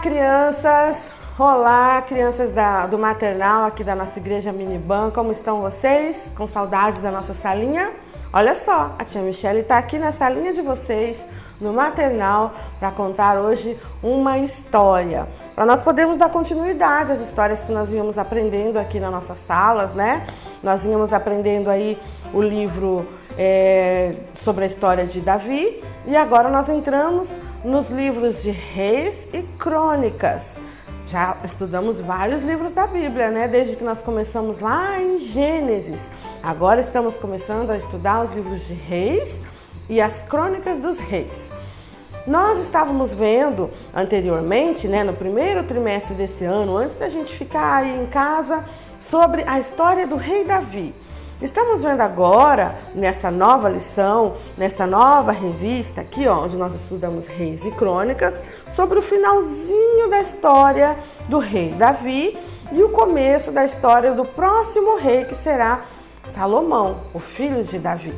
crianças! Olá, crianças do maternal aqui da nossa igreja Miniban, como estão vocês? Com saudades da nossa salinha? Olha só, a tia Michele está aqui na salinha de vocês, no maternal, para contar hoje uma história. Para nós podermos dar continuidade às histórias que nós íamos aprendendo aqui nas nossas salas, né? Nós íamos aprendendo aí o livro sobre a história de Davi e agora nós entramos nos livros de Reis e Crônicas. Já estudamos vários livros da Bíblia, né? Desde que nós começamos lá em Gênesis. Agora estamos começando a estudar os livros de Reis e as Crônicas dos Reis. Nós estávamos vendo anteriormente, né, no primeiro trimestre desse ano, antes da gente ficar aí em casa, sobre a história do rei Davi. Estamos vendo agora, nessa nova lição, nessa nova revista aqui, ó, onde nós estudamos Reis e Crônicas, sobre o finalzinho da história do rei Davi e o começo da história do próximo rei, que será Salomão, o filho de Davi.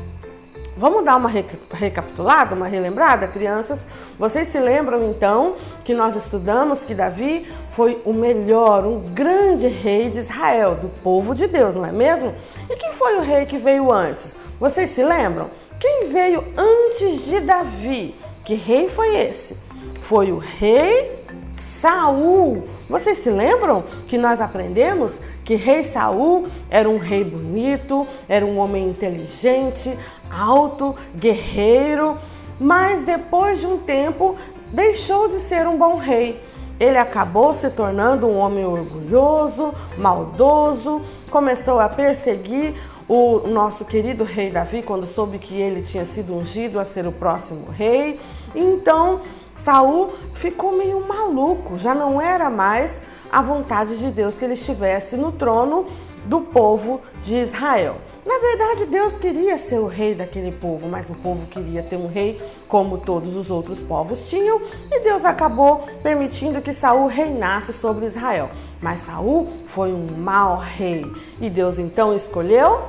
Vamos dar uma recapitulada, uma relembrada, crianças? Vocês se lembram então que nós estudamos que Davi foi o melhor, um grande rei de Israel, do povo de Deus, não é mesmo? E quem foi o rei que veio antes? Vocês se lembram? Quem veio antes de Davi? Que rei foi esse? Foi o rei Saul. Vocês se lembram que nós aprendemos que rei Saul era um rei bonito, era um homem inteligente, alto, guerreiro, mas depois de um tempo deixou de ser um bom rei. Ele acabou se tornando um homem orgulhoso, maldoso, começou a perseguir o nosso querido rei Davi quando soube que ele tinha sido ungido a ser o próximo rei. Então Saul ficou meio maluco, já não era mais a vontade de Deus que ele estivesse no trono do povo de Israel. Na verdade, Deus queria ser o rei daquele povo, mas o povo queria ter um rei como todos os outros povos tinham, e Deus acabou permitindo que Saul reinasse sobre Israel. Mas Saul foi um mau rei, e Deus então escolheu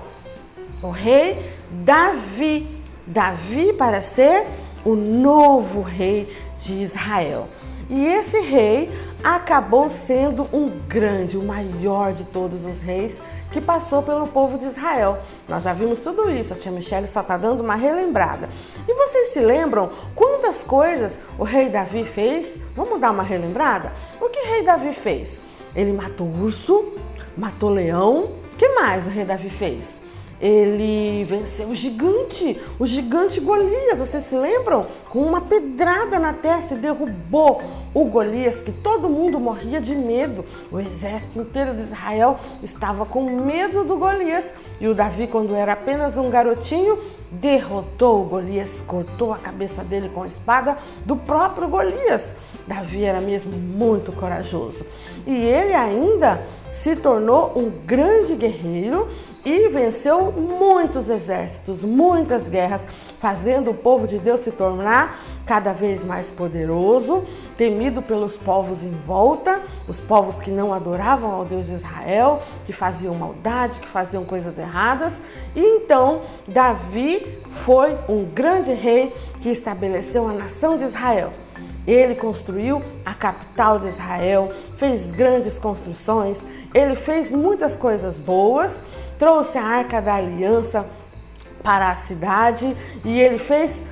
o rei Davi. Davi para ser o novo rei de Israel. E esse rei acabou sendo um grande, o maior de todos os reis que passou pelo povo de Israel. Nós já vimos tudo isso, a tia Michele só está dando uma relembrada. E vocês se lembram quantas coisas o rei Davi fez? Vamos dar uma relembrada? O que o rei Davi fez? Ele matou urso, matou leão. O que mais o rei Davi fez? Ele venceu o gigante Golias, vocês se lembram? Com uma pedrada na testa e derrubou o Golias, que todo mundo morria de medo. O exército inteiro de Israel estava com medo do Golias. E o Davi, quando era apenas um garotinho, derrotou o Golias, cortou a cabeça dele com a espada do próprio Golias. Davi era mesmo muito corajoso. E ele ainda se tornou um grande guerreiro e venceu muitos exércitos, muitas guerras, fazendo o povo de Deus se tornar cada vez mais poderoso, temido pelos povos em volta, os povos que não adoravam ao Deus de Israel, que faziam maldade, que faziam coisas erradas. E então Davi foi um grande rei que estabeleceu a nação de Israel. Ele construiu a capital de Israel, fez grandes construções, ele fez muitas coisas boas, trouxe a Arca da Aliança para a cidade e ele fez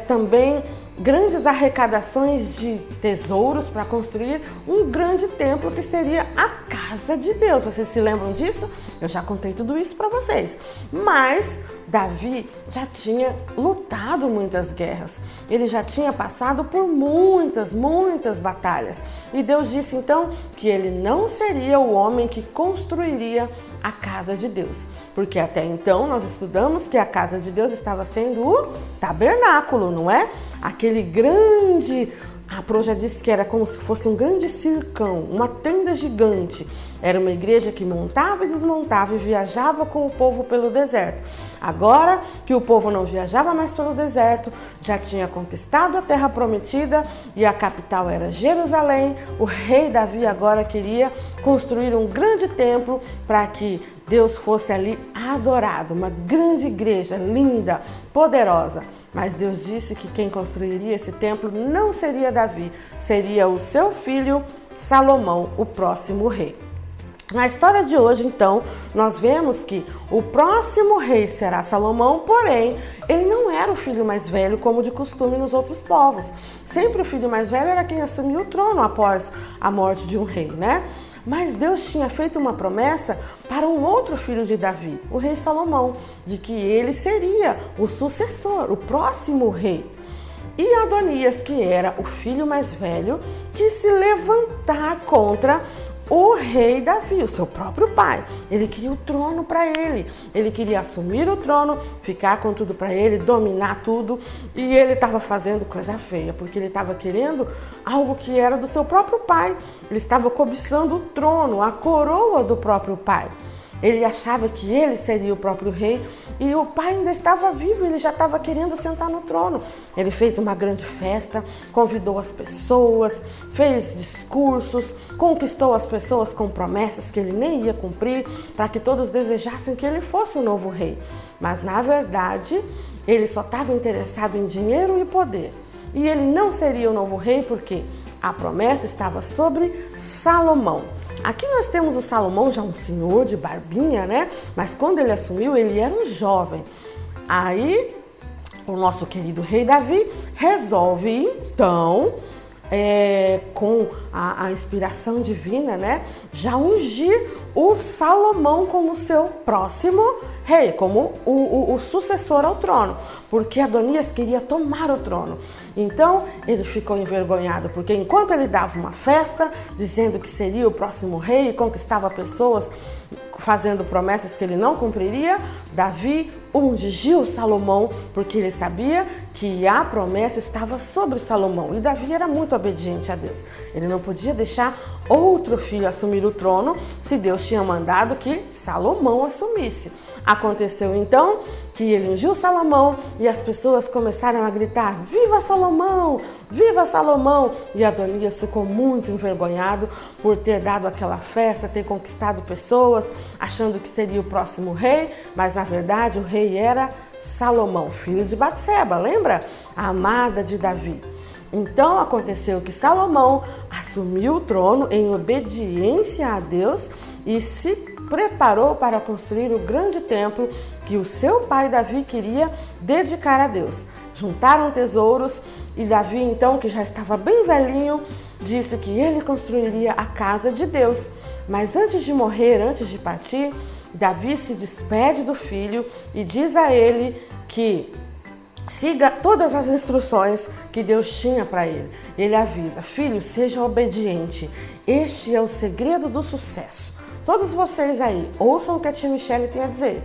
também grandes arrecadações de tesouros para construir um grande templo que seria a casa de Deus. Vocês se lembram disso? Eu já contei tudo isso para vocês. Mas Davi já tinha lutado muitas guerras. Ele já tinha passado por muitas batalhas. E Deus disse então que ele não seria o homem que construiria a casa de Deus. Porque até então nós estudamos que a casa de Deus estava sendo o tabernáculo, não é? Aquele grande... A Pro já disse que era como se fosse um grande circão, uma tenda gigante. Era uma igreja que montava e desmontava e viajava com o povo pelo deserto. Agora que o povo não viajava mais pelo deserto, já tinha conquistado a terra prometida e a capital era Jerusalém, o rei Davi agora queria construir um grande templo para que Deus fosse ali adorado, uma grande igreja, linda, poderosa. Mas Deus disse que quem construiria esse templo não seria Davi, seria o seu filho Salomão, o próximo rei. Na história de hoje, então, nós vemos que o próximo rei será Salomão, porém, ele não era o filho mais velho como de costume nos outros povos. Sempre o filho mais velho era quem assumia o trono após a morte de um rei, né? Mas Deus tinha feito uma promessa para um outro filho de Davi, o rei Salomão, de que ele seria o sucessor, o próximo rei. E Adonias, que era o filho mais velho, quis se levantar contra o rei Davi, o seu próprio pai. Ele queria o trono para ele. Ele queria assumir o trono, ficar com tudo para ele, dominar tudo. E ele estava fazendo coisa feia, porque ele estava querendo algo que era do seu próprio pai. Ele estava cobiçando o trono, a coroa do próprio pai. Ele achava que ele seria o próprio rei e o pai ainda estava vivo, ele já estava querendo sentar no trono. Ele fez uma grande festa, convidou as pessoas, fez discursos, conquistou as pessoas com promessas que ele nem ia cumprir, para que todos desejassem que ele fosse o novo rei. Mas na verdade, ele só estava interessado em dinheiro e poder. E ele não seria o novo rei porque a promessa estava sobre Salomão. Aqui nós temos o Salomão, já um senhor de barbinha, né? Mas quando ele assumiu, ele era um jovem. Aí, o nosso querido rei Davi resolve, então, com a inspiração divina, né? Já ungir o Salomão como seu próximo rei, como o sucessor ao trono, porque Adonias queria tomar o trono. Então ele ficou envergonhado, porque enquanto ele dava uma festa, dizendo que seria o próximo rei e conquistava pessoas, fazendo promessas que ele não cumpriria, Davi ungiu Salomão, porque ele sabia que a promessa estava sobre Salomão. E Davi era muito obediente a Deus. Ele não podia deixar outro filho assumir o trono se Deus tinha mandado que Salomão assumisse. Aconteceu então que ele ungiu Salomão e as pessoas começaram a gritar: "Viva Salomão! Viva Salomão!" E Adonias ficou muito envergonhado por ter dado aquela festa, ter conquistado pessoas, achando que seria o próximo rei, mas na verdade o rei era Salomão, filho de Batseba, lembra? A amada de Davi. Então aconteceu que Salomão assumiu o trono em obediência a Deus e se preparou para construir o grande templo que o seu pai Davi queria dedicar a Deus. Juntaram tesouros e Davi, então, que já estava bem velhinho, disse que ele construiria a casa de Deus. Mas antes de morrer, antes de partir, Davi se despede do filho e diz a ele que siga todas as instruções que Deus tinha para ele. Ele avisa: "Filho, seja obediente. Este é o segredo do sucesso." Todos vocês aí, ouçam o que a tia Michele tem a dizer.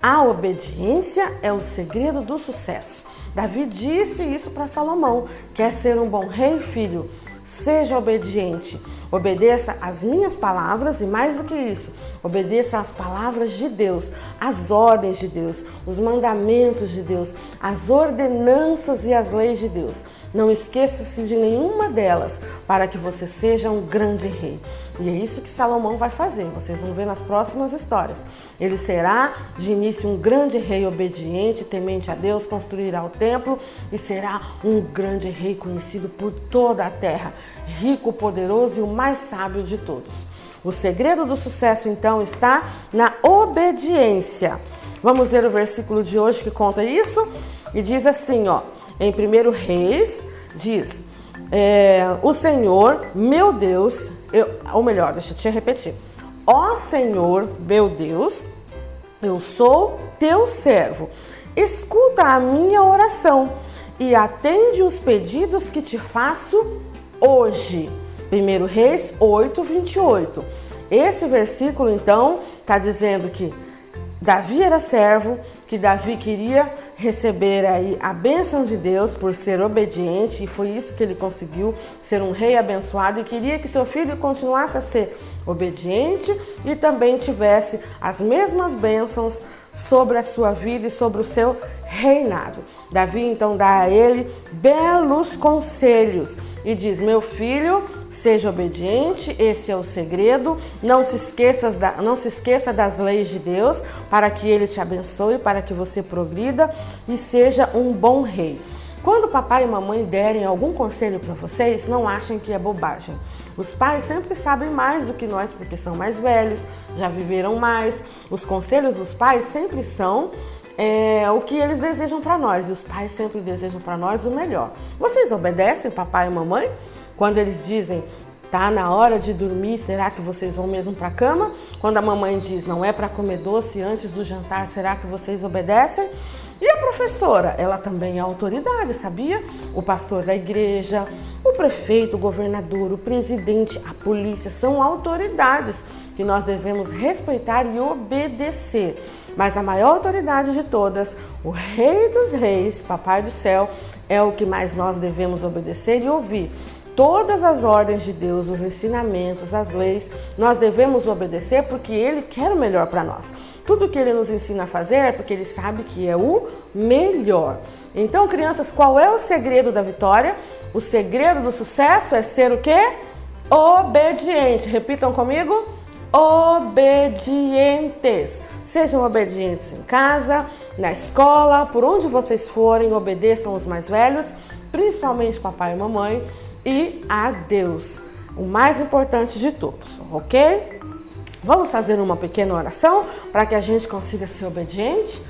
A obediência é o segredo do sucesso. Davi disse isso para Salomão. Quer ser um bom rei, filho? Seja obediente. Obedeça às minhas palavras e, mais do que isso, obedeça às palavras de Deus, às ordens de Deus, os mandamentos de Deus, as ordenanças e as leis de Deus. Não esqueça-se de nenhuma delas para que você seja um grande rei. E é isso que Salomão vai fazer, vocês vão ver nas próximas histórias. Ele será de início um grande rei obediente, temente a Deus, construirá o templo e será um grande rei conhecido por toda a terra, rico, poderoso e o mais sábio de todos. O segredo do sucesso então está na obediência. Vamos ver o versículo de hoje que conta isso e diz assim, ó. Em 1 Reis, diz, o Senhor, meu Deus, deixa eu te repetir. Ó Senhor, meu Deus, eu sou teu servo. Escuta a minha oração e atende os pedidos que te faço hoje. 1 Reis 8, 28. Esse versículo, então, está dizendo que Davi era servo, que Davi queria receber aí a bênção de Deus por ser obediente, e foi isso que ele conseguiu, ser um rei abençoado, e queria que seu filho continuasse a ser obediente e também tivesse as mesmas bênçãos sobre a sua vida e sobre o seu reinado. Davi então dá a ele belos conselhos e diz: meu filho, Seja obediente, esse é o segredo. Não se esqueça das leis de Deus, para que Ele te abençoe, para que você progrida e seja um bom rei. Quando papai e mamãe derem algum conselho para vocês, não achem que é bobagem. Os pais sempre sabem mais do que nós, porque são mais velhos, já viveram mais. Os conselhos dos pais sempre são o que eles desejam para nós, e os pais sempre desejam para nós o melhor. Vocês obedecem papai e mamãe? Quando eles dizem, tá na hora de dormir, será que vocês vão mesmo para a cama? Quando a mamãe diz, não é para comer doce antes do jantar, será que vocês obedecem? E a professora, ela também é autoridade, sabia? O pastor da igreja, o prefeito, o governador, o presidente, a polícia são autoridades que nós devemos respeitar e obedecer. Mas a maior autoridade de todas, o Rei dos Reis, Papai do Céu, é o que mais nós devemos obedecer e ouvir. Todas as ordens de Deus, os ensinamentos, as leis, nós devemos obedecer porque Ele quer o melhor para nós. Tudo que Ele nos ensina a fazer é porque Ele sabe que é o melhor. Então, crianças, qual é o segredo da vitória? O segredo do sucesso é ser o quê? Obediente. Repitam comigo. Obedientes. Sejam obedientes em casa, na escola, por onde vocês forem, obedeçam os mais velhos, principalmente papai e mamãe, e a Deus, o mais importante de todos, ok? Vamos fazer uma pequena oração para que a gente consiga ser obediente?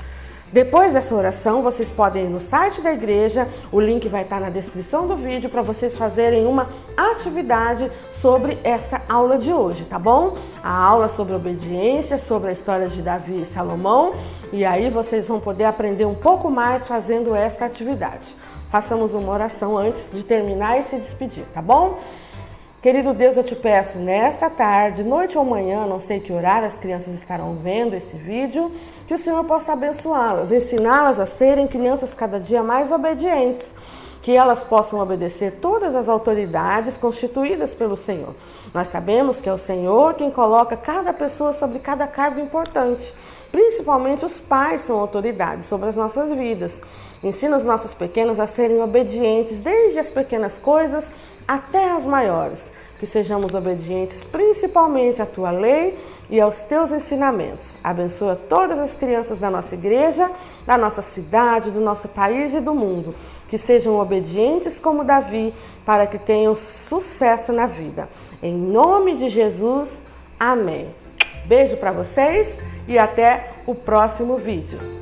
Depois dessa oração, vocês podem ir no site da igreja, o link vai estar na descrição do vídeo para vocês fazerem uma atividade sobre essa aula de hoje, tá bom? A aula sobre obediência, sobre a história de Davi e Salomão, e aí vocês vão poder aprender um pouco mais fazendo esta atividade. Façamos uma oração antes de terminar e se despedir, tá bom? Querido Deus, eu te peço nesta tarde, noite ou manhã, não sei que horário as crianças estarão vendo esse vídeo, que o Senhor possa abençoá-las, ensiná-las a serem crianças cada dia mais obedientes, que elas possam obedecer todas as autoridades constituídas pelo Senhor. Nós sabemos que é o Senhor quem coloca cada pessoa sobre cada cargo importante. Principalmente os pais são autoridades sobre as nossas vidas. Ensina os nossos pequenos a serem obedientes, desde as pequenas coisas até as maiores. Que sejamos obedientes principalmente à Tua lei e aos Teus ensinamentos. Abençoa todas as crianças da nossa igreja, da nossa cidade, do nosso país e do mundo. Que sejam obedientes como Davi, para que tenham sucesso na vida. Em nome de Jesus, amém. Beijo para vocês e até o próximo vídeo.